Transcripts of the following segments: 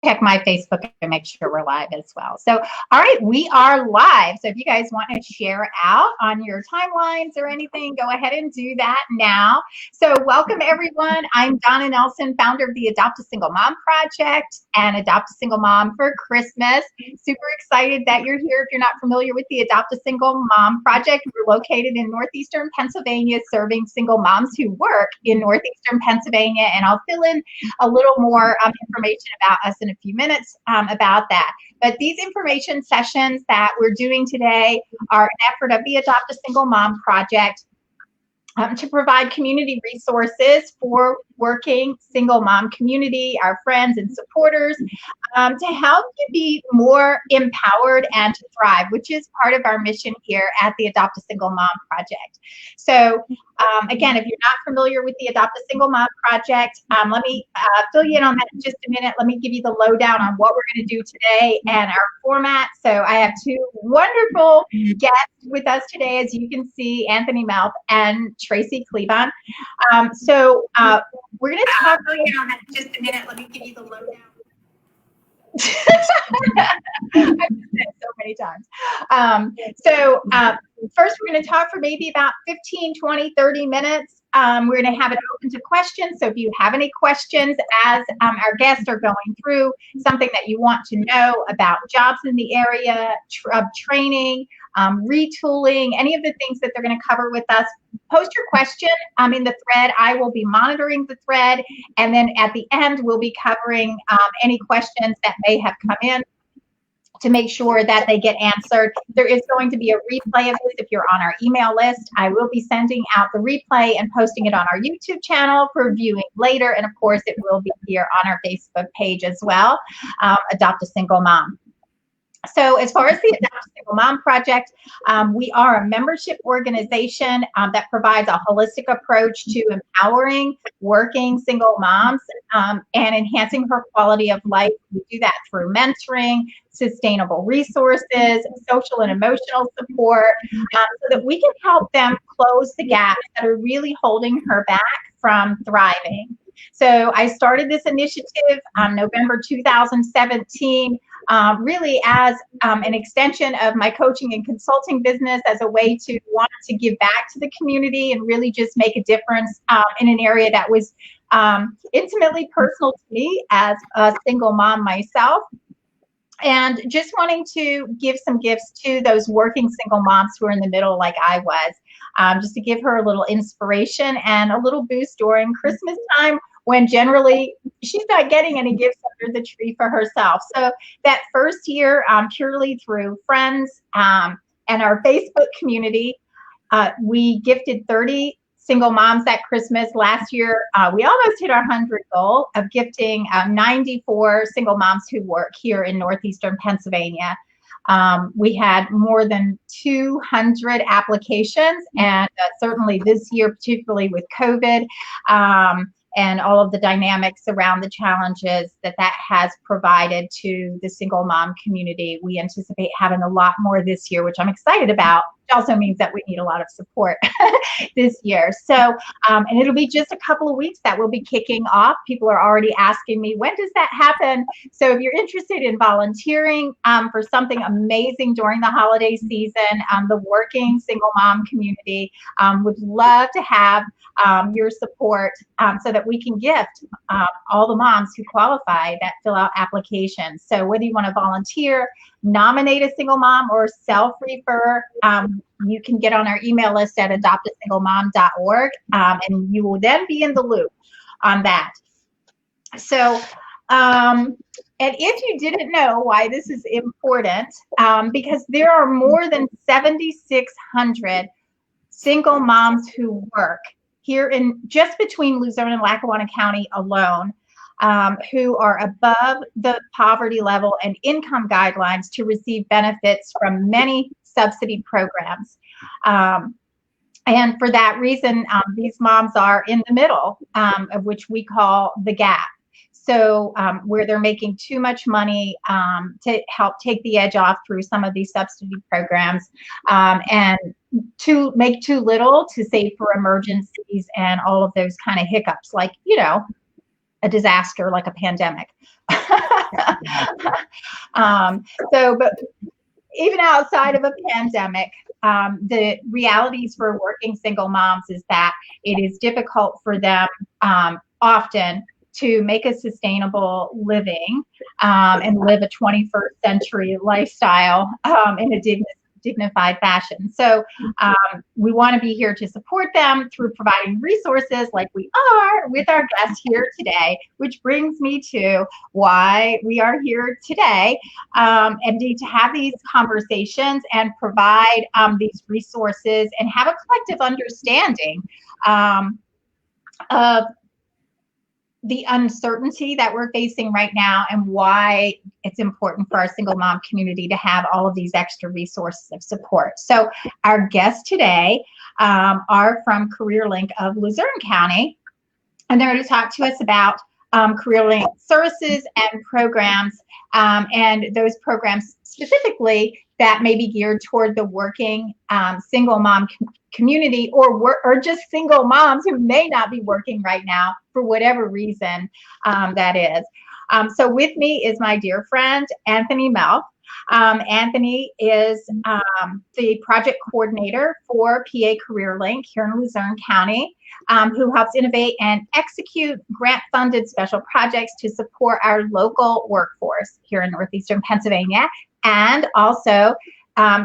check my Facebook and make sure we're live as well. So, all right, we are live. So if you guys want to share out on your timelines or anything, go ahead and do that now. So welcome everyone. I'm Donna Nelson, founder of the Adopt a Single Mom Project and Adopt a Single Mom for Christmas. Super excited that you're here. If you're not familiar with the Adopt a Single Mom Project, we're located in Northeastern Pennsylvania, serving single moms who work in Northeastern Pennsylvania. And I'll fill in a little more information about us in a few minutes about that. But these information sessions that we're doing today are an effort of the Adopt a Single Mom Project to provide community resources for working single mom community, our friends and supporters, to help you be more empowered and to thrive, which is part of our mission here at the Adopt a Single Mom Project. So again, if you're not familiar with the Adopt a Single Mom Project, let me fill you in on that in just a minute. Let me give you the lowdown on what we're going to do today and our format. So I have two wonderful guests with us today, as you can see, Anthony Melf and Tracy Kleban. We're going to talk on that in just a minute. Let me give you the lowdown. I've said it so many times. First, we're going to talk for maybe about 15, 20, 30 minutes. We're going to have it open to questions. So if you have any questions as our guests are going through something that you want to know about jobs in the area, training, retooling, any of the things that they're going to cover with us, post your question in the thread. I will be monitoring the thread. And then at the end, we'll be covering any questions that may have come in to make sure that they get answered. There is going to be a replay of this if you're on our email list. I will be sending out the replay and posting it on our YouTube channel for viewing later. And of course, it will be here on our Facebook page as well, Adopt a Single Mom. So as far as the Adopt a Single Mom Project, we are a membership organization that provides a holistic approach to empowering working single moms and enhancing her quality of life. We do that through mentoring, sustainable resources, social and emotional support, so that we can help them close the gaps that are really holding her back from thriving. So I started this initiative November 2017, really as an extension of my coaching and consulting business, as a way to want to give back to the community and really just make a difference in an area that was intimately personal to me as a single mom myself. And just wanting to give some gifts to those working single moms who are in the middle like I was, just to give her a little inspiration and a little boost during Christmas time, when generally she's not getting any gifts under the tree for herself. So that first year, purely through friends and our Facebook community, we gifted 30 single moms at Christmas. Last year, we almost hit our 100 goal of gifting 94 single moms who work here in Northeastern Pennsylvania. We had more than 200 applications, and certainly this year, particularly with COVID, and all of the dynamics around the challenges that has provided to the single mom community, we anticipate having a lot more this year, which I'm excited about. It also means that we need a lot of support this year. So, and it'll be just a couple of weeks that we'll be kicking off. People are already asking me, when does that happen? So if you're interested in volunteering for something amazing during the holiday season, the working single mom community would love to have your support so that we can gift all the moms who qualify that fill out applications. So whether you want to volunteer, nominate a single mom, or self-refer, you can get on our email list at adoptasinglemom.org, and you will then be in the loop on that. So, and if you didn't know why this is important, because there are more than 7,600 single moms who work here in just between Luzerne and Lackawanna County alone, who are above the poverty level and income guidelines to receive benefits from many subsidy programs. And for that reason, these moms are in the middle, of which we call the gap. So where they're making too much money to help take the edge off through some of these subsidy programs, and to make too little to save for emergencies and all of those kind of hiccups, like, you know, a disaster like a pandemic. But even outside of a pandemic, the realities for working single moms is that it is difficult for them often to make a sustainable living and live a 21st century lifestyle in a dignified fashion. So we want to be here to support them through providing resources like we are with our guest here today, which brings me to why we are here today, and need to have these conversations and provide these resources and have a collective understanding of the uncertainty that we're facing right now and why it's important for our single mom community to have all of these extra resources of support. So our guests today are from CareerLink of Luzerne County, and they're going to talk to us about CareerLink services and programs, and those programs specifically that may be geared toward the working single mom community, or just single moms who may not be working right now for whatever reason that is. So with me is my dear friend, Anthony Melf. Anthony is the project coordinator for PA CareerLink here in Luzerne County, who helps innovate and execute grant-funded special projects to support our local workforce here in Northeastern Pennsylvania. And also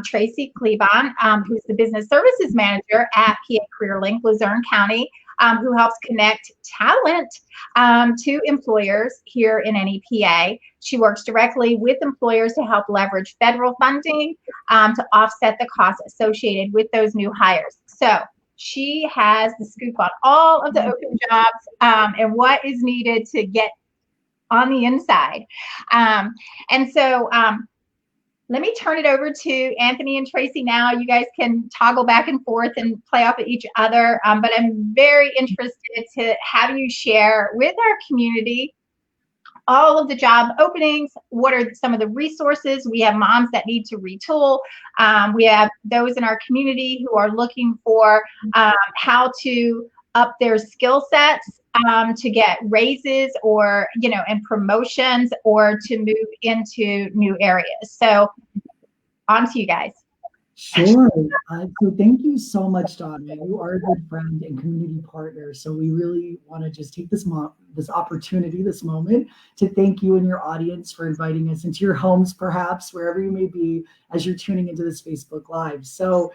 Tracy Kleban, who's the business services manager at PA CareerLink Luzerne County, who helps connect talent to employers here in NEPA. She works directly with employers to help leverage federal funding to offset the costs associated with those new hires. So she has the scoop on all of the open jobs and what is needed to get on the inside. And so let me turn it over to Anthony and Tracy now. You guys can toggle back and forth and play off at each other. But I'm very interested to have you share with our community all of the job openings. What are some of the resources? We have moms that need to retool. We have those in our community who are looking for how to up their skill sets to get raises or, and promotions, or to move into new areas. So on to you guys. Sure. So thank you so much, Donna. You are a good friend and community partner. So we really want to just take this opportunity, this moment, to thank you and your audience for inviting us into your homes, perhaps, wherever you may be, as you're tuning into this Facebook Live. So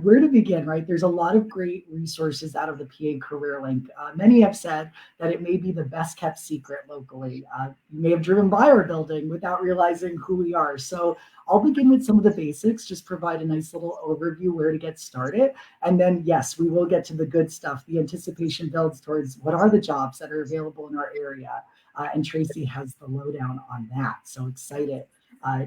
where to begin, right? There's a lot of great resources out of the PA CareerLink. Many have said that it may be the best kept secret locally. You may have driven by our building without realizing who we are. So I'll begin with some of the basics, just provide a nice little overview where to get started. And then, yes, we will get to the good stuff. The anticipation builds towards what are the jobs that are available in our area. And Tracy has the lowdown on that. So excited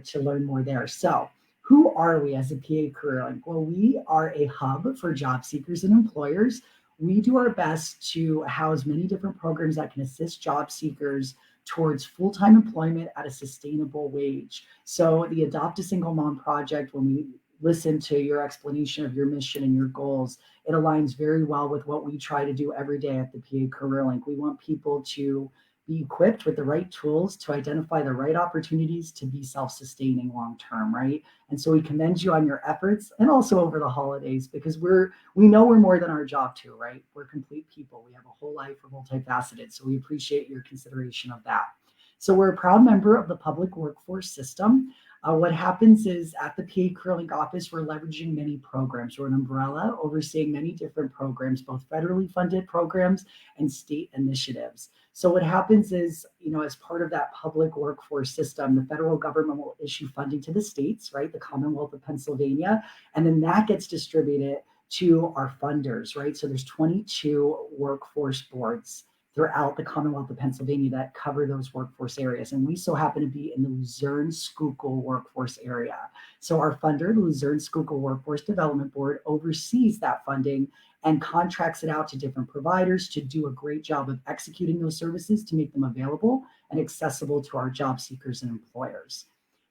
to learn more there. So who are we as a PA CareerLink? Well, we are a hub for job seekers and employers. We do our best to house many different programs that can assist job seekers towards full-time employment at a sustainable wage. So the Adopt a Single Mom project, when we listen to your explanation of your mission and your goals, it aligns very well with what we try to do every day at the PA CareerLink. We want people to be equipped with the right tools to identify the right opportunities to be self-sustaining long-term, right? And so we commend you on your efforts, and also over the holidays, because we know we're more than our job too, right? We're complete people. We have a whole life, we're multifaceted. So we appreciate your consideration of that. So we're a proud member of the public workforce system. What happens is at the PA CareerLink office, we're leveraging many programs. We're an umbrella overseeing many different programs, both federally funded programs and state initiatives. So what happens is, as part of that public workforce system, the federal government will issue funding to the states, right? The Commonwealth of Pennsylvania, and then that gets distributed to our funders, right? So there's 22 workforce boards throughout the Commonwealth of Pennsylvania that cover those workforce areas. And we so happen to be in the Luzerne Schuylkill workforce area. So our funder, the Luzerne Schuylkill Workforce Development Board, oversees that funding and contracts it out to different providers to do a great job of executing those services to make them available and accessible to our job seekers and employers.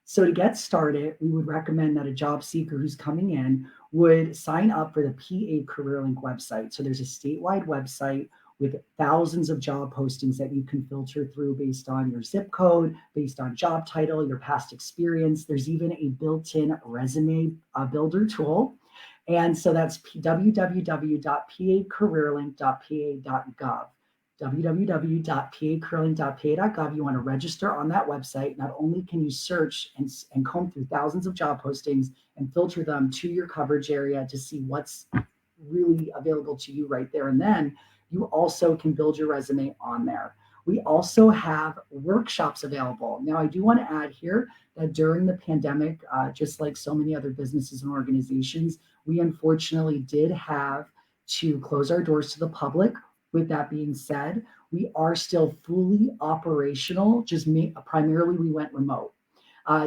So to get started, we would recommend that a job seeker who's coming in would sign up for the PA CareerLink website. So there's a statewide website with thousands of job postings that you can filter through based on your zip code, based on job title, your past experience. There's even a built-in resume builder tool. And so that's www.pacareerlink.pa.gov. www.pacareerlink.pa.gov. You want to register on that website. Not only can you search and comb through thousands of job postings and filter them to your coverage area to see what's really available to you right there and then, you also can build your resume on there. We also have workshops available. Now, I do want to add here that during the pandemic, just like so many other businesses and organizations, we unfortunately did have to close our doors to the public. With that being said, we are still fully operational, primarily we went remote.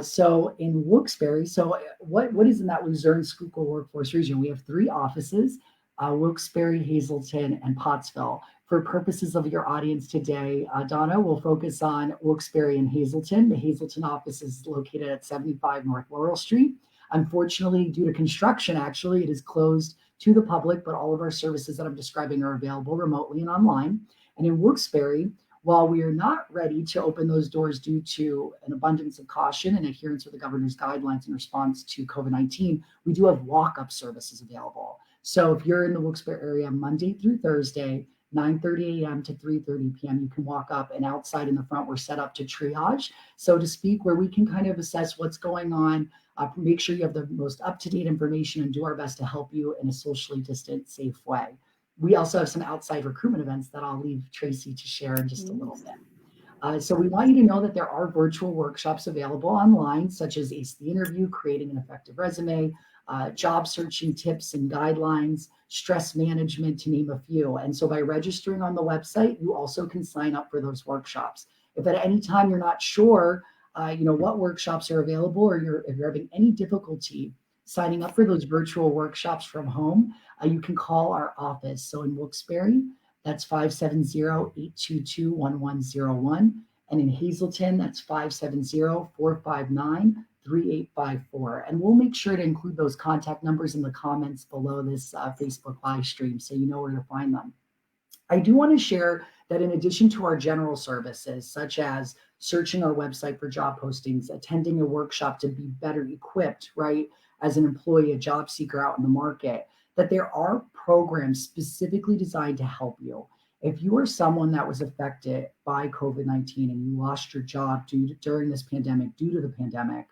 So in Wilkes-Barre, so what is in that Luzerne Schuylkill workforce region? We have 3 offices, Wilkes-Barre, Hazleton, and Pottsville. For purposes of your audience today, Donna will focus on Wilkes-Barre and Hazleton. The Hazleton office is located at 75 North Laurel Street. Unfortunately, due to construction, actually, it is closed to the public, but all of our services that I'm describing are available remotely and online. And in Wilkes-Barre, while we are not ready to open those doors due to an abundance of caution and adherence with the governor's guidelines in response to COVID-19, we do have walk-up services available. So if you're in the Wilkes-Barre area Monday through Thursday, 9:30 a.m. to 3:30 p.m., you can walk up, and outside in the front, we're set up to triage, so to speak, where we can kind of assess what's going on, make sure you have the most up-to-date information, and do our best to help you in a socially distant, safe way. We also have some outside recruitment events that I'll leave Tracy to share in just a little bit. So we want you to know that there are virtual workshops available online, such as Ace the Interview, creating an effective resume, job searching tips and guidelines, stress management, to name a few. And so by registering on the website, you also can sign up for those workshops. If at any time you're not sure, what workshops are available, or if you're having any difficulty signing up for those virtual workshops from home, you can call our office. So in Wilkes-Barre, that's 570-822-1101. And in Hazleton, that's 570-459-3854. And we'll make sure to include those contact numbers in the comments below this Facebook live stream, so you know where to find them. I do want to share that in addition to our general services, such as searching our website for job postings, attending a workshop to be better equipped, right, as an employee, a job seeker out in the market, that there are programs specifically designed to help you. If you are someone that was affected by COVID-19 and you lost your job during this pandemic, due to the pandemic,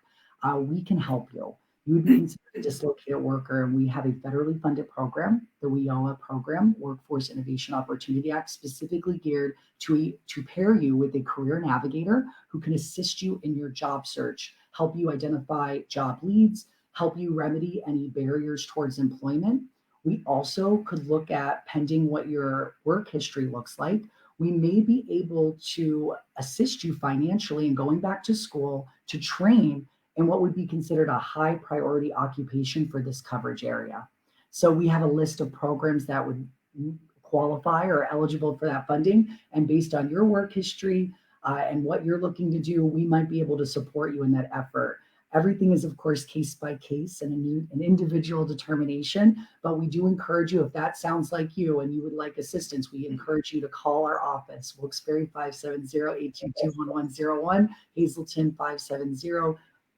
we can help you. You would be considered a dislocated worker, and we have a federally funded program, the WIOA program, Workforce Innovation Opportunity Act, specifically geared to pair you with a career navigator who can assist you in your job search, help you identify job leads, help you remedy any barriers towards employment. We also could look at, pending what your work history looks like, we may be able to assist you financially in going back to school to train in what would be considered a high priority occupation for this coverage area. So we have a list of programs that would qualify or eligible for that funding. And based on your work history and what you're looking to do, we might be able to support you in that effort. Everything is, of course, case by case and an individual determination, but we do encourage you, if that sounds like you and you would like assistance, we encourage you to call our office, Wilkes-Barre 570-822-1101, Hazleton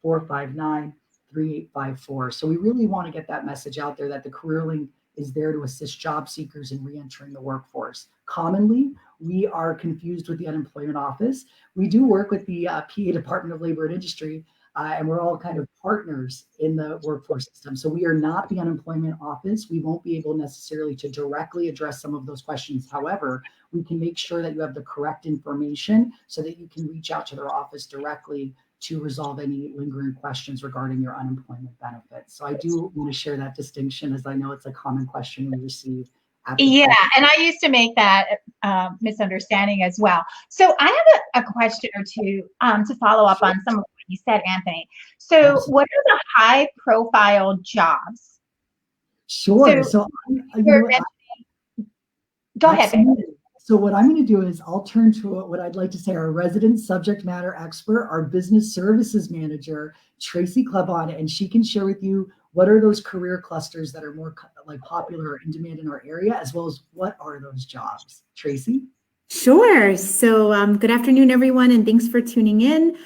570-459-3854. So we really want to get that message out there that the CareerLink is there to assist job seekers in reentering the workforce. Commonly, we are confused with the unemployment office. We do work with the PA Department of Labor and Industry, and we're all kind of partners in the workforce system. So we are not the unemployment office. We won't be able necessarily to directly address some of those questions. However, we can make sure that you have the correct information so that you can reach out to their office directly to resolve any lingering questions regarding your unemployment benefits. So I do want to share that distinction, as I know it's a common question we receive. Yeah, and I used to make that misunderstanding as well. So I have a question or two to follow up on some of what you said, Anthony. So what are the high profile jobs? Sure. So go ahead. So what I'm going to do is I'll turn to what I'd like to say our resident subject matter expert, our business services manager, Tracy Kleban, and she can share with you what are those career clusters that are more like popular or in demand in our area, as well as what are those jobs? Tracy? Sure. So good afternoon, everyone, and thanks for tuning in.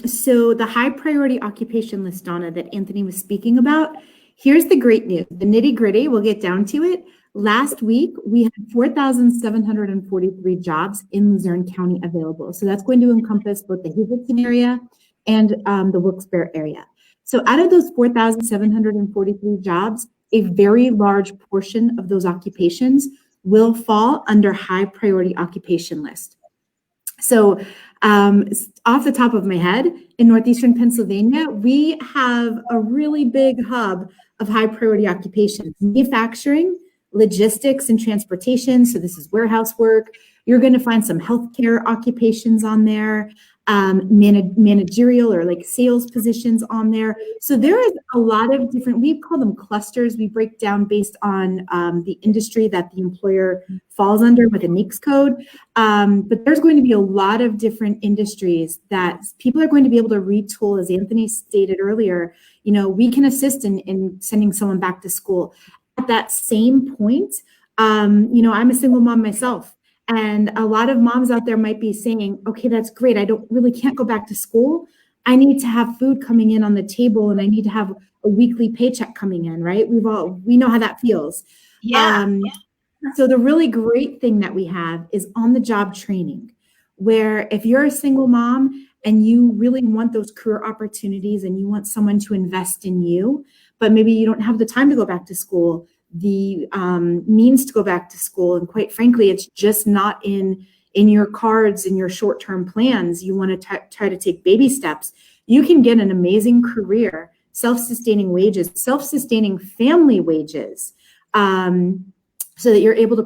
So the high priority occupation list, Donna, that Anthony was speaking about, here's the great news, the nitty gritty, we'll get down to it. Last week, we had 4,743 jobs in Luzerne County available. So that's going to encompass both the Hazleton area and the Wilkes-Barre area. So out of those 4,743 jobs, a very large portion of those occupations will fall under high priority occupation list. So off the top of my head, in Northeastern Pennsylvania, we have a really big hub of high priority occupations: manufacturing, logistics and transportation. So this is warehouse work. You're going to find some healthcare occupations on there, managerial or like sales positions on there. So there is a lot of different, we call them clusters. We break down based on the industry that the employer falls under with a NAICS code. But there's going to be a lot of different industries that people are going to be able to retool. As Anthony stated earlier, you know, we can assist in sending someone back to school. At that same point, you know, I'm a single mom myself. And a lot of moms out there might be saying, okay, that's great. I can't go back to school. I need to have food coming in on the table, and I need to have a weekly paycheck coming in, right? We know how that feels. Yeah. So the really great thing that we have is on-the-job training, where if you're a single mom and you really want those career opportunities and you want someone to invest in you, but maybe you don't have the time to go back to school, the means to go back to school, and quite frankly, it's just not in your cards, in your short-term plans. You want to try to take baby steps. You can get an amazing career, self-sustaining wages, self-sustaining family wages, so that you're able to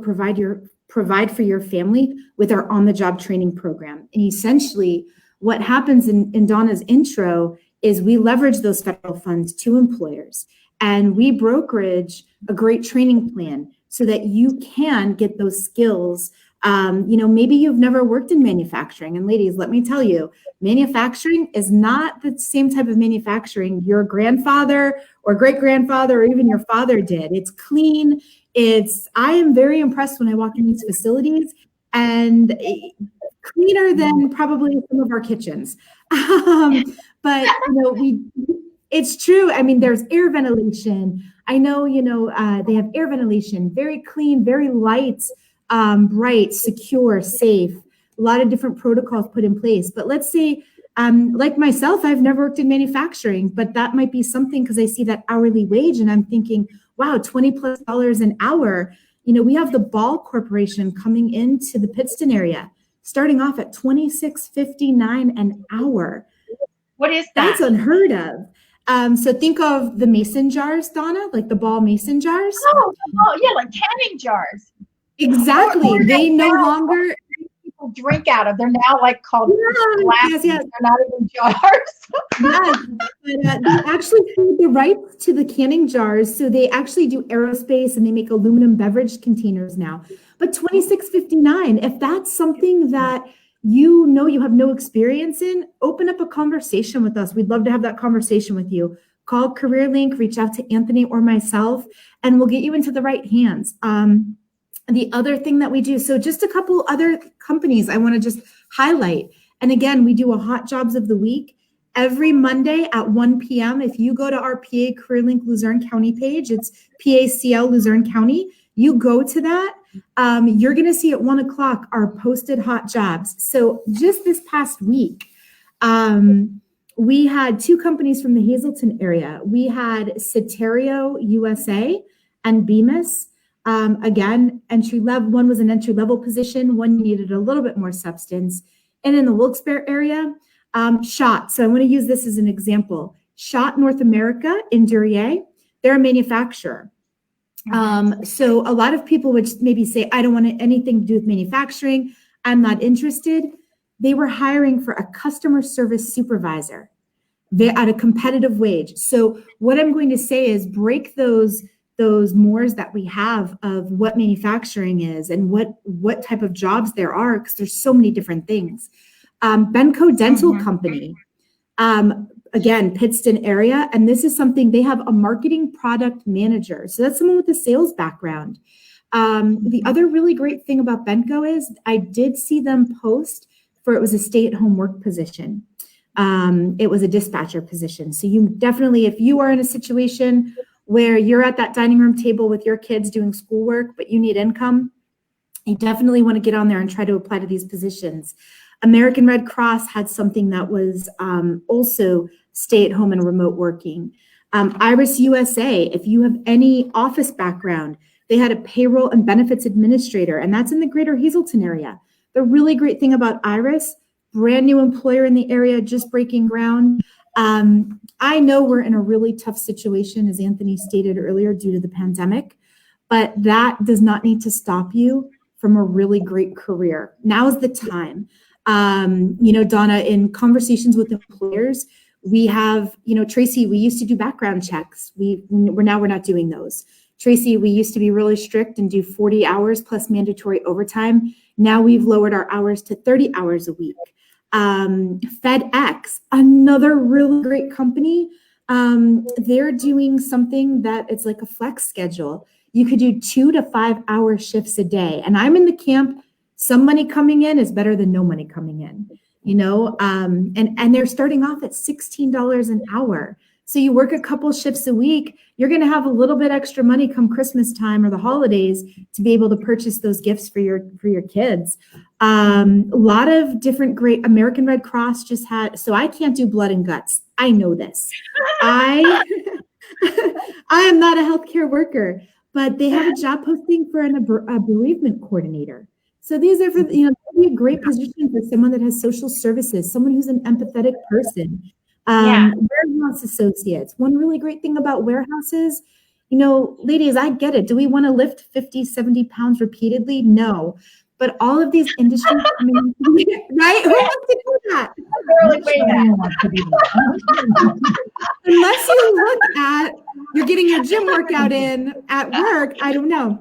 provide for your family with our on-the-job training program. And essentially, what happens in Donna's intro is we leverage those federal funds to employers, and we brokerage a great training plan so that you can get those skills. You know, maybe you've never worked in manufacturing. And ladies, let me tell you, manufacturing is not the same type of manufacturing your grandfather or great-grandfather or even your father did. It's clean. I am very impressed when I walk in these facilities, and cleaner than probably some of our kitchens. But, you know, it's true. I mean, there's air ventilation. I know, you know, they have air ventilation, very clean, very light, bright, secure, safe, a lot of different protocols put in place. But let's say, like myself, I've never worked in manufacturing, but that might be something because I see that hourly wage and I'm thinking, wow, $20+ an hour. You know, we have the Ball Corporation coming into the Pittston area, starting off at $26.59 an hour. What is that? That's unheard of. So think of the mason jars, Donna, like the Ball mason jars. Oh yeah, like canning jars. Exactly. They no longer people drink out of. They're now like called glasses. Yes. They're not even jars. Yes, but they actually hold the rights to the canning jars, so they actually do aerospace and they make aluminum beverage containers now. But $26.59, if that's something that you know you have no experience in, open up a conversation with us. We'd love to have that conversation with you. Call CareerLink, reach out to Anthony or myself, and we'll get you into the right hands. The other thing that we do, so just a couple other companies I want to just highlight. And again, we do a hot jobs of the week every Monday at 1 p.m. If you go to our PA CareerLink Luzerne County page, it's PACL Luzerne County. You go to that. You're going to see at 1 o'clock our posted hot jobs. So just this past week, we had two companies from the Hazleton area. We had Ceterio USA and Bemis. Again, entry level. One was an entry level position. One needed a little bit more substance. And in the Wilkes-Barre area, Schott. So I want to use this as an example. Schott North America in Duryea, they're a manufacturer. So a lot of people would maybe say, I don't want anything to do with manufacturing. I'm not interested. They were hiring for a customer service supervisor at a competitive wage. So what I'm going to say is break those mores that we have of what manufacturing is and what type of jobs there are, because there's so many different things. Benco Dental Company. Again, Pittston area. And this is something, they have a marketing product manager. So that's someone with a sales background. The other really great thing about Benco is I did see them post for, it was a stay-at-home work position. It was a dispatcher position. So you definitely, if you are in a situation where you're at that dining room table with your kids doing schoolwork, but you need income, you definitely want to get on there and try to apply to these positions. American Red Cross had something that was also stay-at-home and remote working. Iris USA, if you have any office background, they had a payroll and benefits administrator, and that's in the greater Hazelton area. The really great thing about Iris, brand new employer in the area, just breaking ground. I know we're in a really tough situation, as Anthony stated earlier, due to the pandemic, but that does not need to stop you from a really great career. Now is the time. Donna, in conversations with employers, we have, Tracy, we used to do background checks. We're not doing those. Tracy, we used to be really strict and do 40 hours plus mandatory overtime. Now we've lowered our hours to 30 hours a week. FedEx, another really great company. They're doing something that it's like a flex schedule. You could do 2 to 5 hour shifts a day. And I'm in the camp, some money coming in is better than no money coming in, and they're starting off at $16 an hour. So you work a couple shifts a week, you're going to have a little bit extra money come Christmas time or the holidays to be able to purchase those gifts for your kids. A lot of different great American Red Cross just had, so I can't do blood and guts. I know this. I am not a healthcare worker, but they have a job posting for a bereavement coordinator. So these are for, be a great position for someone that has social services, someone who's an empathetic person. Warehouse associates. One really great thing about warehouses, ladies, I get it. Do we want to lift 50, 70 pounds repeatedly? No. But all of these industries, right? Who wants to do that? Unless you look at, you're getting your gym workout in at work, I don't know.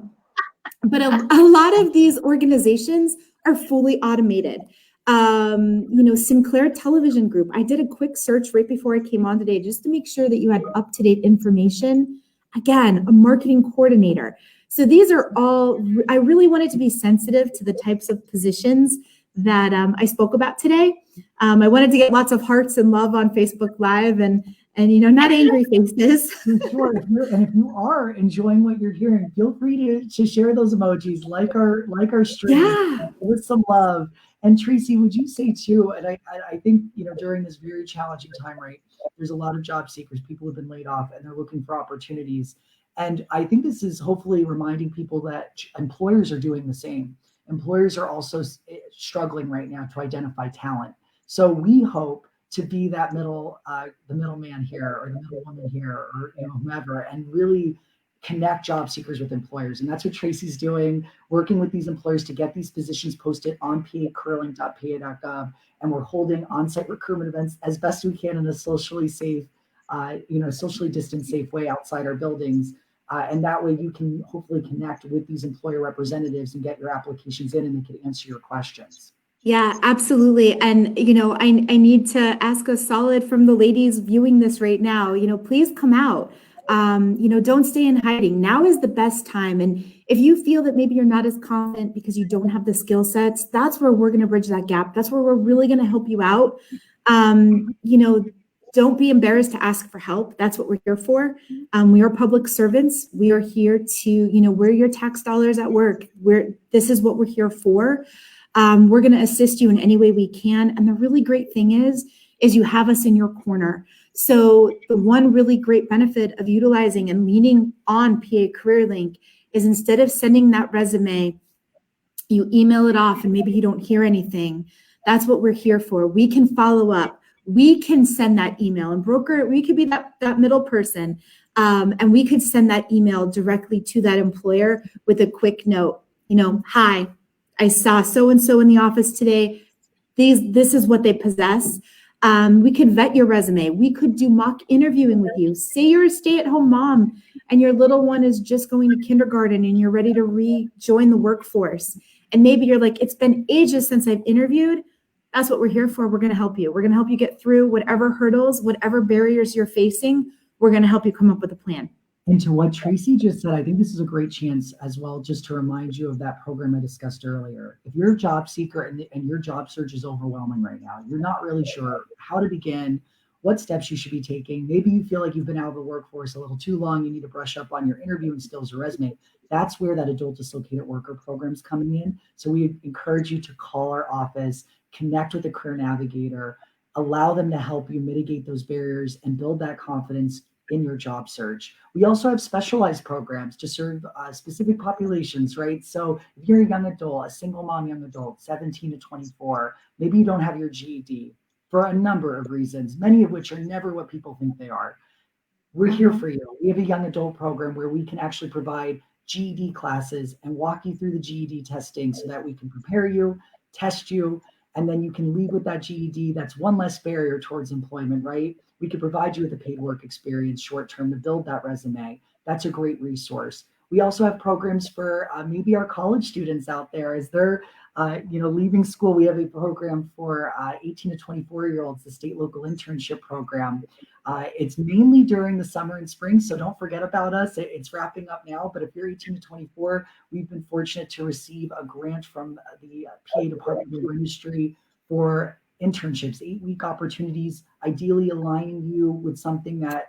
But a lot of these organizations are fully automated. Sinclair Television Group. I did a quick search right before I came on today just to make sure that you had up-to-date information. Again, a marketing coordinator. So these are all, I really wanted to be sensitive to the types of positions that I spoke about today. I wanted to get lots of hearts and love on Facebook Live and not angry faces. Sure. And if you are enjoying what you're hearing, feel free to share those emojis, like our stream, with some love. And Tracy, would you say too, and I think, during this very challenging time, right, there's a lot of job seekers, people have been laid off and they're looking for opportunities. And I think this is hopefully reminding people that employers are doing the same. Employers are also struggling right now to identify talent. So we hope to be that the middleman here or the middlewoman here or whomever, and really connect job seekers with employers. And that's what Tracy's doing, working with these employers to get these positions posted on PA CareerLink.pa.gov. And we're holding on-site recruitment events as best we can in a socially safe, socially distanced safe way outside our buildings. And that way you can hopefully connect with these employer representatives and get your applications in and they can answer your questions. Yeah, absolutely. And, I need to ask a solid from the ladies viewing this right now, please come out. Don't stay in hiding. Now is the best time. And if you feel that maybe you're not as confident because you don't have the skill sets, that's where we're going to bridge that gap. That's where we're really going to help you out. Don't be embarrassed to ask for help. That's what we're here for. We are public servants. We are here to, we're your tax dollars at work. This is what we're here for. We're going to assist you in any way we can. And the really great thing is you have us in your corner. So the one really great benefit of utilizing and leaning on PA CareerLink is instead of sending that resume, you email it off and maybe you don't hear anything. That's what we're here for. We can follow up. We can send that email and broker. We could be that middle person. And we could send that email directly to that employer with a quick note, hi, I saw so-and-so in the office today. This is what they possess. We could vet your resume. We could do mock interviewing with you. Say you're a stay-at-home mom and your little one is just going to kindergarten and you're ready to rejoin the workforce. And maybe you're like, it's been ages since I've interviewed. That's what we're here for. We're going to help you. We're going to help you get through whatever hurdles, whatever barriers you're facing. We're going to help you come up with a plan. And to what Tracy just said, I think this is a great chance as well, just to remind you of that program I discussed earlier. If you're a job seeker and your job search is overwhelming right now, you're not really sure how to begin, what steps you should be taking. Maybe you feel like you've been out of the workforce a little too long. You need to brush up on your interviewing skills or resume. That's where that adult dislocated worker program is coming in. So we encourage you to call our office, connect with a career navigator, allow them to help you mitigate those barriers and build that confidence in your job search. We also have specialized programs to serve specific populations, right? So if you're a young adult, a single mom young adult, 17 to 24, maybe you don't have your GED for a number of reasons, many of which are never what people think they are. We're here for you. We have a young adult program where we can actually provide GED classes and walk you through the GED testing so that we can prepare you, test you, and then you can leave with that GED. That's one less barrier towards employment, right? We could provide you with a paid work experience short-term to build that resume. That's a great resource. We also have programs for maybe our college students out there as they're leaving school. We have a program for 18 to 24-year-olds, the state local internship program. It's mainly during the summer and spring, so don't forget about us. It's wrapping up now, but if you're 18 to 24, we've been fortunate to receive a grant from the PA Department of Industry for internships, 8-week opportunities, ideally aligning you with something that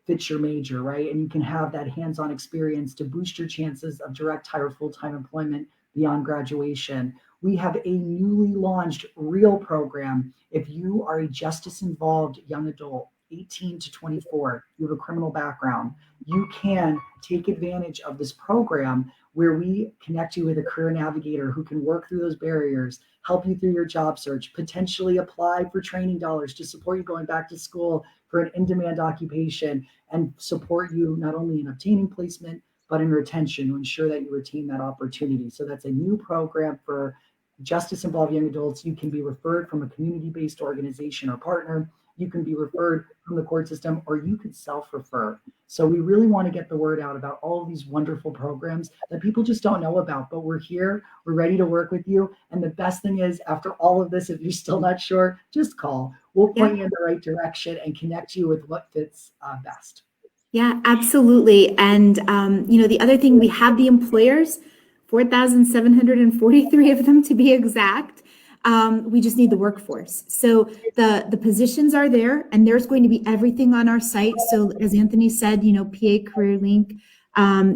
fits your major, right? And you can have that hands-on experience to boost your chances of direct hire full-time employment beyond graduation. We have a newly launched REAL program. If you are a justice-involved young adult, 18 to 24, you have a criminal background, you can take advantage of this program where we connect you with a career navigator who can work through those barriers, help you through your job search, potentially apply for training dollars to support you going back to school for an in-demand occupation, and support you not only in obtaining placement, but in retention to ensure that you retain that opportunity. So that's a new program for justice-involved young adults. You can be referred from a community-based organization or partner. You can be referred from the court system, or you could self-refer. So we really want to get the word out about all of these wonderful programs that people just don't know about, but we're here, we're ready to work with you. And the best thing is, after all of this, if you're still not sure, just call. We'll point you in the right direction and connect you with what fits best. Yeah, absolutely. And, the other thing, we have the employers, 4,743 of them to be exact. We just need the workforce. So the positions are there, and there's going to be everything on our site. So as Anthony said, PA CareerLink,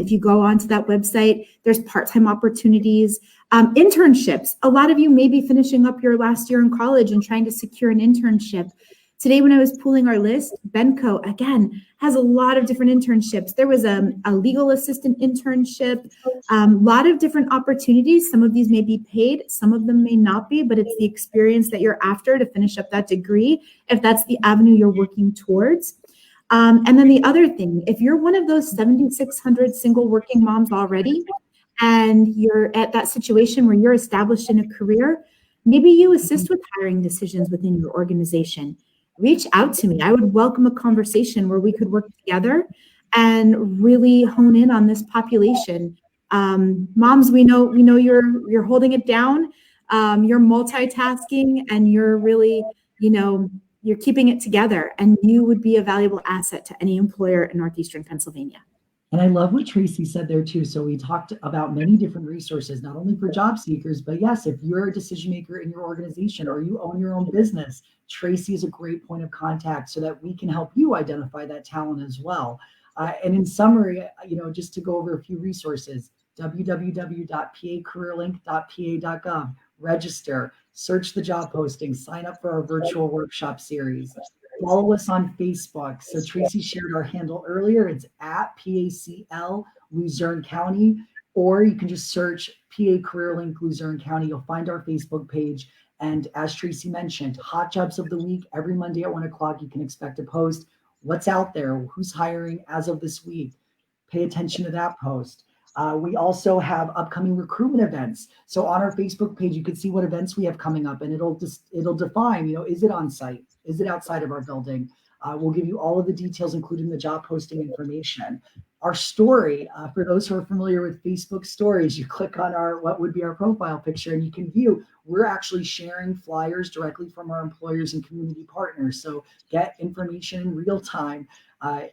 if you go onto that website, there's part-time opportunities, internships. A lot of you may be finishing up your last year in college and trying to secure an internship. Today, when I was pulling our list, Benco, again, has a lot of different internships. There was a legal assistant internship, a lot of different opportunities. Some of these may be paid, some of them may not be, but it's the experience that you're after to finish up that degree, if that's the avenue you're working towards. And then the other thing, if you're one of those 7,600 single working moms already, and you're at that situation where you're established in a career, maybe you assist with hiring decisions within your organization. Reach out to me. I would welcome a conversation where we could work together and really hone in on this population. Moms, we know you're holding it down. You're multitasking, and you're really, you're keeping it together, and you would be a valuable asset to any employer in Northeastern Pennsylvania. And I love what Tracy said there too. So we talked about many different resources, not only for job seekers, but yes, if you're a decision maker in your organization or you own your own business, Tracy is a great point of contact so that we can help you identify that talent as well. And in summary, just to go over a few resources, www.pacareerlink.pa.gov, register, search the job postings, sign up for our virtual workshop series. Follow us on Facebook. So Tracy shared our handle earlier. It's at PACL Luzerne County, or you can just search PA CareerLink Luzerne County. You'll find our Facebook page. And as Tracy mentioned, hot jobs of the week, every Monday at 1 o'clock, you can expect a post. What's out there? Who's hiring as of this week? Pay attention to that post. We also have upcoming recruitment events. So on our Facebook page, you can see what events we have coming up, and it'll define, is it on site? Is it outside of our building? We'll give you all of the details, including the job posting information. Our story, for those who are familiar with Facebook stories, you click on what would be our profile picture, and you can view, we're actually sharing flyers directly from our employers and community partners. So get information in real time.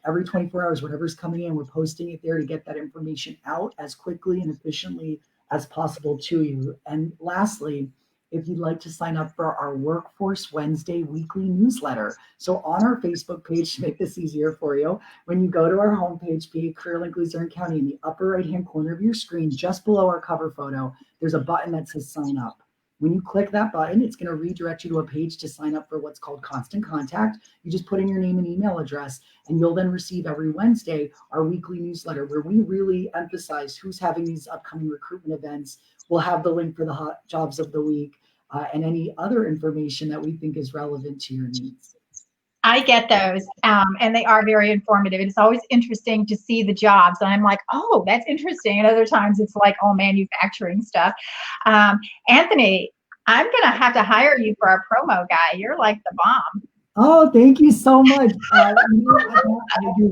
Every 24 hours, whatever's coming in, we're posting it there to get that information out as quickly and efficiently as possible to you. And lastly, if you'd like to sign up for our Workforce Wednesday weekly newsletter. So on our Facebook page, to make this easier for you, when you go to our homepage, PA CareerLink Luzerne County, in the upper right-hand corner of your screen, just below our cover photo, there's a button that says sign up. When you click that button, it's going to redirect you to a page to sign up for what's called Constant Contact. You just put in your name and email address, and you'll then receive every Wednesday our weekly newsletter, where we really emphasize who's having these upcoming recruitment events. We'll have the link for the hot jobs of the week and any other information that we think is relevant to your needs. I get those, and they are very informative. It's always interesting to see the jobs, and I'm like, oh, that's interesting. And other times it's like all manufacturing stuff. Anthony, I'm going to have to hire you for our promo guy. You're like the bomb. Oh, thank you so much. You're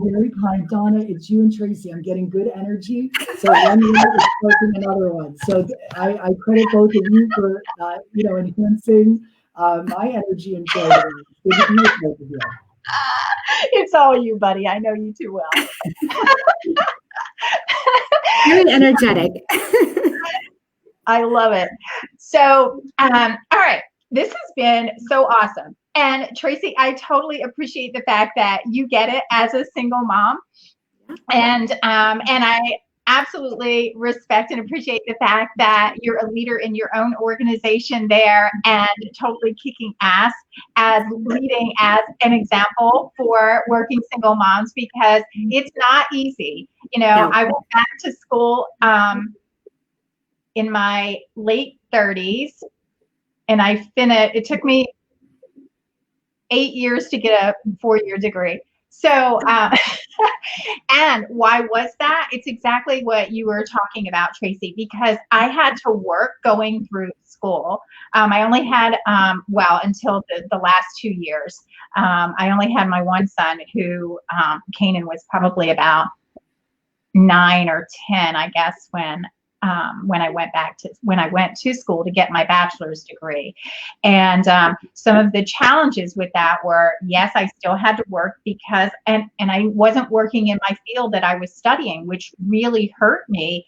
very kind. Donna, it's you and Tracy. I'm getting good energy. So one minute is working another one. So I credit both of you for, enhancing my energy and joy. Good to be with both of you. It's all you, buddy. I know you too well. Very energetic. I love it. So, all right. This has been so awesome. And Tracy, I totally appreciate the fact that you get it as a single mom. And I absolutely respect and appreciate the fact that you're a leader in your own organization there and totally kicking ass as leading as an example for working single moms, because it's not easy. I went back to school in my late 30s, and it took me 8 years to get a 4-year degree. So, and why was that? It's exactly what you were talking about, Tracy, because I had to work going through school. I only had, until the last 2 years, I only had my one son who, Kanan, was probably about 9 or 10, I guess, when I went to school to get my bachelor's degree. And some of the challenges with that were, yes, I still had to work because, and I wasn't working in my field that I was studying, which really hurt me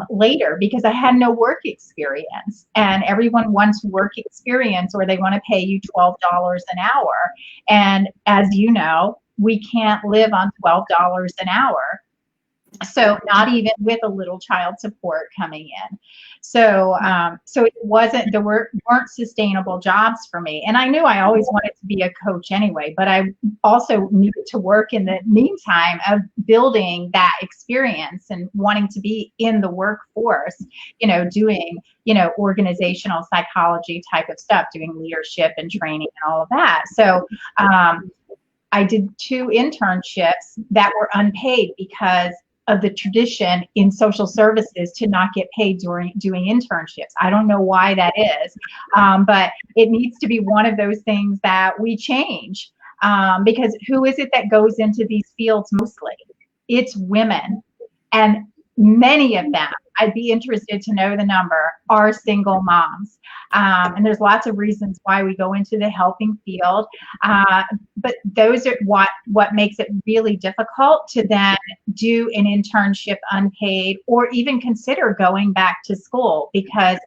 later, because I had no work experience, and everyone wants work experience, or they want to pay you $12 an hour. And as you know, we can't live on $12 an hour. So not even with a little child support coming in. So there weren't sustainable jobs for me. And I knew I always wanted to be a coach anyway, but I also needed to work in the meantime of building that experience and wanting to be in the workforce, doing, organizational psychology type of stuff, doing leadership and training and all of that. So, I did 2 internships that were unpaid because of the tradition in social services to not get paid during doing internships. I don't know why that is, but it needs to be one of those things that we change, because who is it that goes into these fields mostly? It's women, and many of them, I'd be interested to know the number, are single moms. And there's lots of reasons why we go into the helping field. But those are what makes it really difficult to then do an internship unpaid, or even consider going back to school, because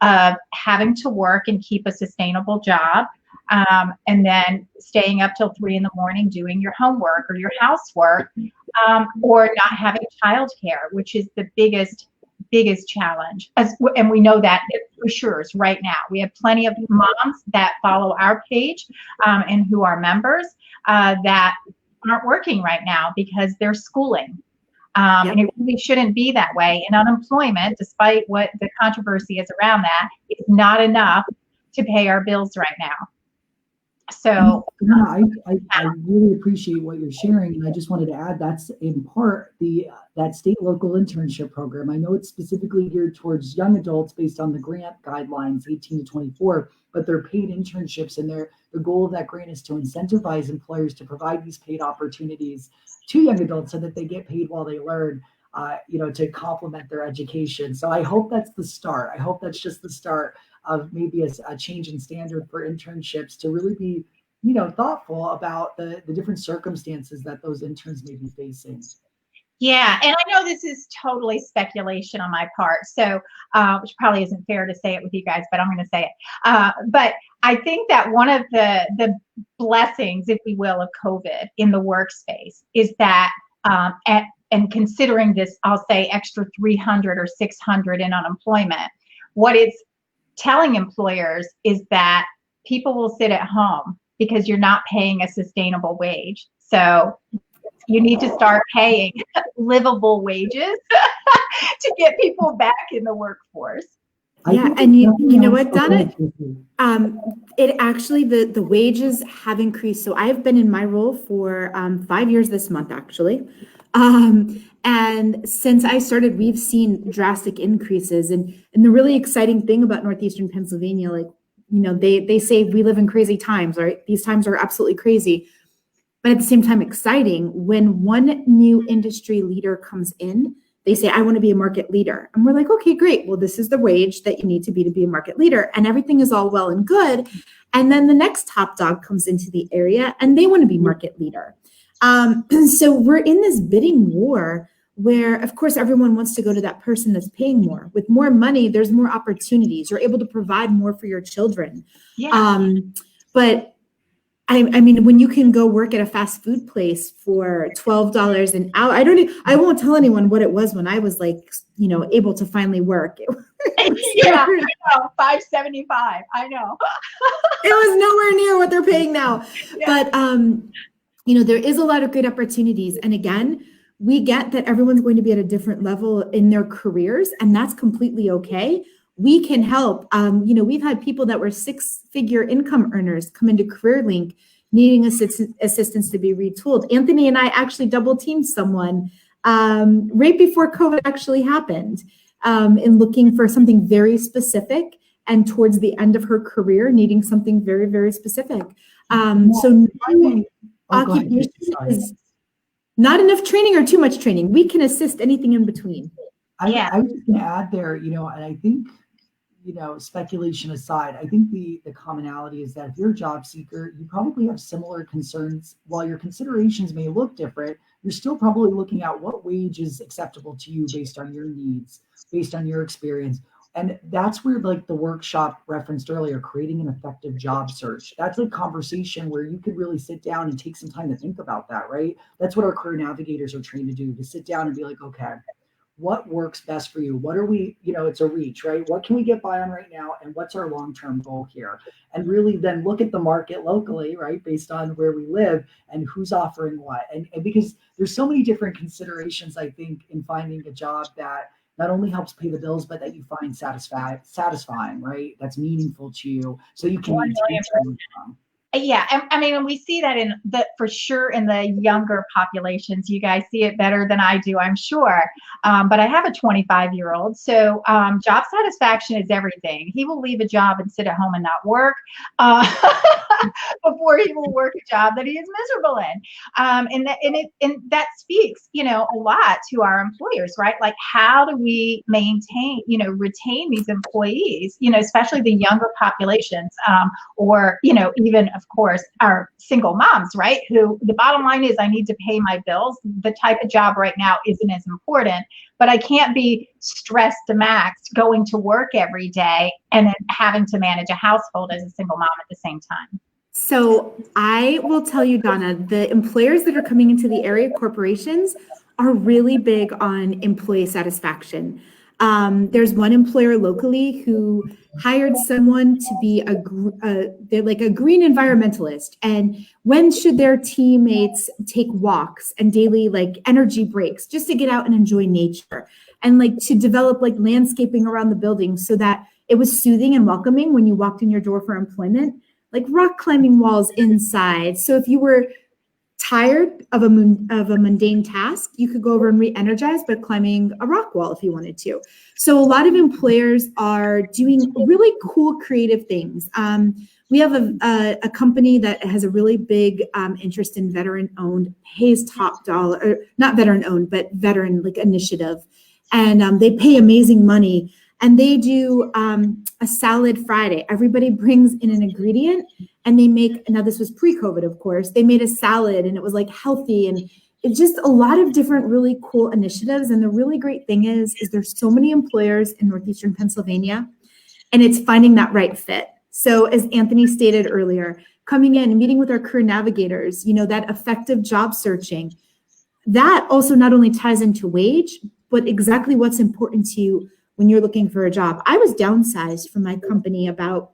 of having to work and keep a sustainable job. And then staying up till 3 a.m. doing your homework or your housework, or not having childcare, which is the biggest challenge. And we know that for sure right now. We have plenty of moms that follow our page and who are members that aren't working right now because they're schooling. And it really shouldn't be that way. And unemployment, despite what the controversy is around that, is not enough to pay our bills right now. So Yeah, I really appreciate what you're sharing, and I just wanted to add that's in part that state local internship program. I know it's specifically geared towards young adults based on the grant guidelines, 18 to 24, but they're paid internships, and the goal of that grant is to incentivize employers to provide these paid opportunities to young adults so that they get paid while they learn. To complement their education. So I hope that's the start. I hope that's just the start of maybe a change in standard for internships to really be, thoughtful about the different circumstances that those interns may be facing. yeah, and I know this is totally speculation on my part, so which probably isn't fair to say it with you guys, but I'm going to say it. But I think that one of the blessings, if we will, of COVID in the workspace is that and considering this, I'll say extra 300 or 600 in unemployment, what it's telling employers is that people will sit at home because you're not paying a sustainable wage. So you need to start paying livable wages to get people back in the workforce. Yeah, and you know what, Donna? It actually, the wages have increased. So I've been in my role for 5 years this month, actually. And since I started, we've seen drastic increases. And the really exciting thing about Northeastern Pennsylvania, they say we live in crazy times, right? These times are absolutely crazy. But at the same time, exciting, when one new industry leader comes in, they say, I want to be a market leader. And we're like, okay, great. Well, this is the wage that you need to be a market leader. And everything is all well and good. And then the next top dog comes into the area and they want to be market leader. So we're in this bidding war where, of course, everyone wants to go to that person that's paying more. With more money, there's more opportunities. You're able to provide more for your children. Yeah. But I mean, when you can go work at a fast food place for $12 an hour, I won't tell anyone what it was when I was able to finally work. Yeah, I know, $5.75. I know. It was nowhere near what they're paying now. Yeah. But, there is a lot of great opportunities. And again, we get that everyone's going to be at a different level in their careers, and that's completely okay. We can help. We've had people that were 6-figure income earners come into CareerLink needing assistance to be retooled. Anthony and I actually double teamed someone right before COVID actually happened in looking for something very specific, and towards the end of her career needing something very, very specific. So occupation is not enough training or too much training. We can assist anything in between. I was just going to add there, and I think, speculation aside, I think the commonality is that if you're a job seeker, you probably have similar concerns. While your considerations may look different, you're still probably looking at what wage is acceptable to you based on your needs, based on your experience. And that's where the workshop referenced earlier, creating an effective job search. That's a conversation where you could really sit down and take some time to think about that, right? That's what our career navigators are trained to do, to sit down and be like, okay, what works best for you? What are we, it's a reach, right? What can we get by on right now? And what's our long-term goal here? And really then look at the market locally, right? Based on where we live and who's offering what. And because there's so many different considerations, I think, in finding a job that not only helps pay the bills, but that you find satisfying, right? That's meaningful to you, so you can maintain income. Yeah, I mean, we see that for sure in the younger populations. You guys see it better than I do, I'm sure. But I have a 25-year-old, so job satisfaction is everything. He will leave a job and sit at home and not work before he will work a job that he is miserable in. And that speaks, a lot to our employers, right? Like, how do we maintain, retain these employees, especially the younger populations, or even, of course, our single moms, right? Who the bottom line is, I need to pay my bills. The type of job right now isn't as important, but I can't be stressed to max going to work every day and then having to manage a household as a single mom at the same time. So I will tell you, Donna, the employers that are coming into the area, corporations, are really big on employee satisfaction. There's one employer locally who hired someone to be they're like a green environmentalist. And when should their teammates take walks and daily energy breaks just to get out and enjoy nature, and to develop landscaping around the building so that it was soothing and welcoming when you walked in your door for employment. like rock climbing walls inside. So if you were tired of a mundane task, you could go over and re-energize by climbing a rock wall if you wanted to. So a lot of employers are doing really cool, creative things. We have a company that has a really big interest in veteran-owned, pays top dollar, or not veteran-owned, but veteran like initiative, and they pay amazing money. And they do a salad Friday. Everybody brings in an ingredient and they make, now this was pre-COVID, of course, they made a salad and it was like healthy, and it's just a lot of different really cool initiatives. And the really great thing is there's so many employers in Northeastern Pennsylvania, and it's finding that right fit. So as Anthony stated earlier, coming in and meeting with our career navigators, that effective job searching, that also not only ties into wage, but exactly what's important to you when you're looking for a job. I was downsized from my company about,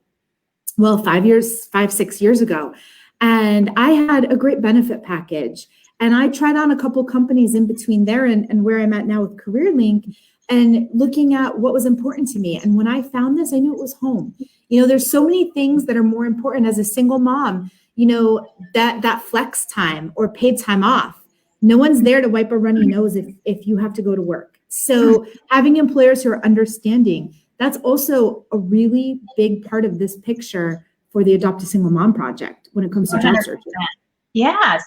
5-6 years ago. And I had a great benefit package. And I tried on a couple companies in between there and where I'm at now with CareerLink, and looking at what was important to me. And when I found this, I knew it was home. There's so many things that are more important as a single mom, that flex time or paid time off. No one's there to wipe a runny nose if you have to go to work. So having employers who are understanding, that's also a really big part of this picture for the Adopt a Single Mom project when it comes to job searching. Yes,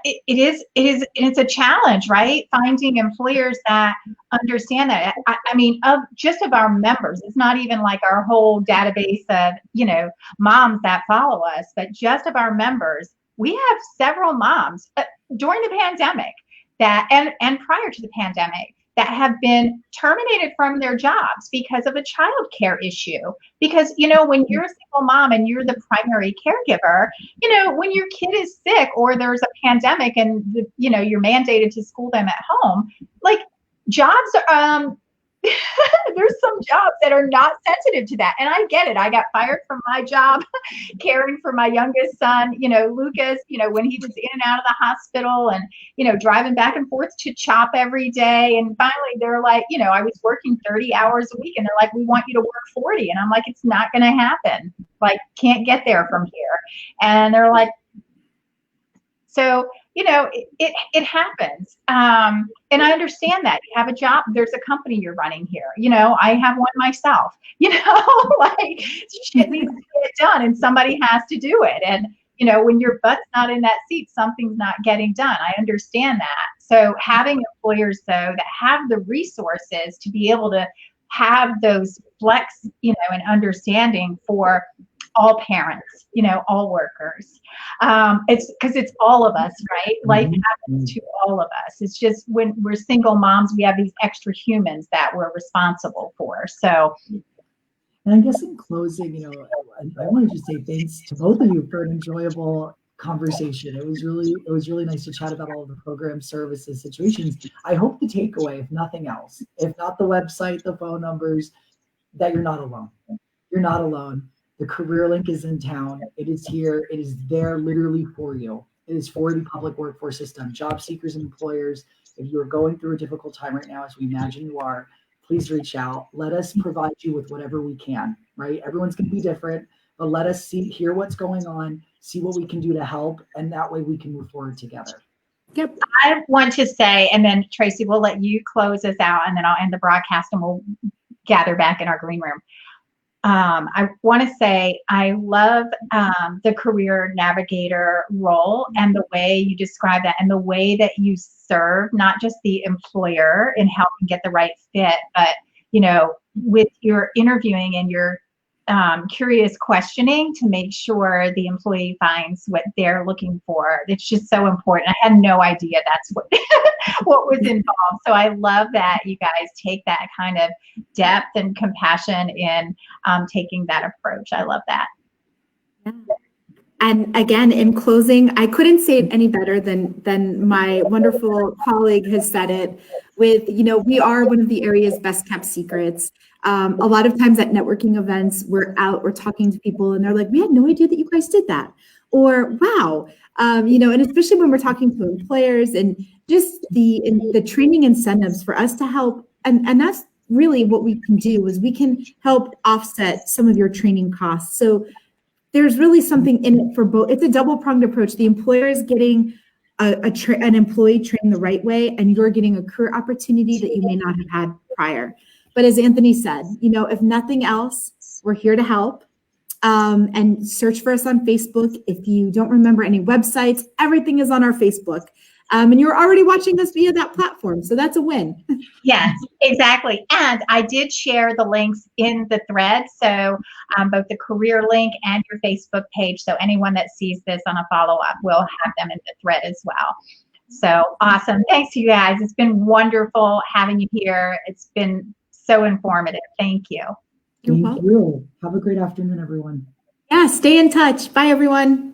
it is, it's a challenge, right? Finding employers that understand that. I mean, of our members, it's not even like our whole database of, moms that follow us, but just of our members, we have several moms during the pandemic that, and prior to the pandemic, that have been terminated from their jobs because of a child care issue. Because, when you're a single mom and you're the primary caregiver, when your kid is sick or there's a pandemic and, you're mandated to school them at home, like jobs are, there's some jobs that are not sensitive to that. And I get it. I got fired from my job caring for my youngest son, Lucas, when he was in and out of the hospital and, driving back and forth to CHOP every day. And finally they're like, I was working 30 hours a week and they're like, we want you to work 40. And I'm like, it's not going to happen. Like, can't get there from here. And they're like, so, it happens. And I understand that. You have a job, there's a company you're running here. I have one myself, like shit needs to get done and somebody has to do it. And, when your butt's not in that seat, something's not getting done. I understand that. So having employers, though, that have the resources to be able to have those flex, and understanding for all parents, all workers. It's because it's all of us, right? Life happens to all of us. It's just when we're single moms, we have these extra humans that we're responsible for. So, and I guess in closing, I wanted to say thanks to both of you for an enjoyable conversation. It was really nice to chat about all of the programs, services, situations. I hope the takeaway, if nothing else, if not the website, the phone numbers, that you're not alone. You're not alone. The CareerLink is in town. It is here. It is there literally for you. It is for the public workforce system, job seekers and employers. If you are going through a difficult time right now, as we imagine you are, please reach out. Let us provide you with whatever we can, right? Everyone's going to be different, but let us hear what's going on, see what we can do to help, and that way we can move forward together. Yep. I want to say, and then Tracy, we'll let you close us out, and then I'll end the broadcast and we'll gather back in our green room. I want to say I love the career navigator role and the way you describe that and the way that you serve not just the employer in helping get the right fit, but with your interviewing and your curious questioning to make sure the employee finds what they're looking for. It's just so important. I had no idea that's what what was involved. So I love that you guys take that kind of depth and compassion in taking that approach. I love that. Yeah. And again, in closing, I couldn't say it any better than my wonderful colleague has said it with, we are one of the area's best kept secrets. A lot of times at networking events, we're talking to people and they're like, we had no idea that you guys did that. Or, wow, and especially when we're talking to employers and just the training incentives for us to help. And that's really what we can do is we can help offset some of your training costs. So there's really something in it for both. It's a double-pronged approach. The employer is getting an employee trained the right way, and you're getting a career opportunity that you may not have had prior. But as Anthony said, if nothing else, we're here to help. And search for us on Facebook. If you don't remember any websites, everything is on our Facebook. And you're already watching us via that platform. So that's a win. Yes, exactly. And I did share the links in the thread. So both the CareerLink and your Facebook page. So anyone that sees this on a follow-up will have them in the thread as well. So awesome. Thanks, you guys. It's been wonderful having you here. It's been so informative. Thank you. You're welcome. Thank you. Have a great afternoon, everyone. Yeah, stay in touch. Bye, everyone.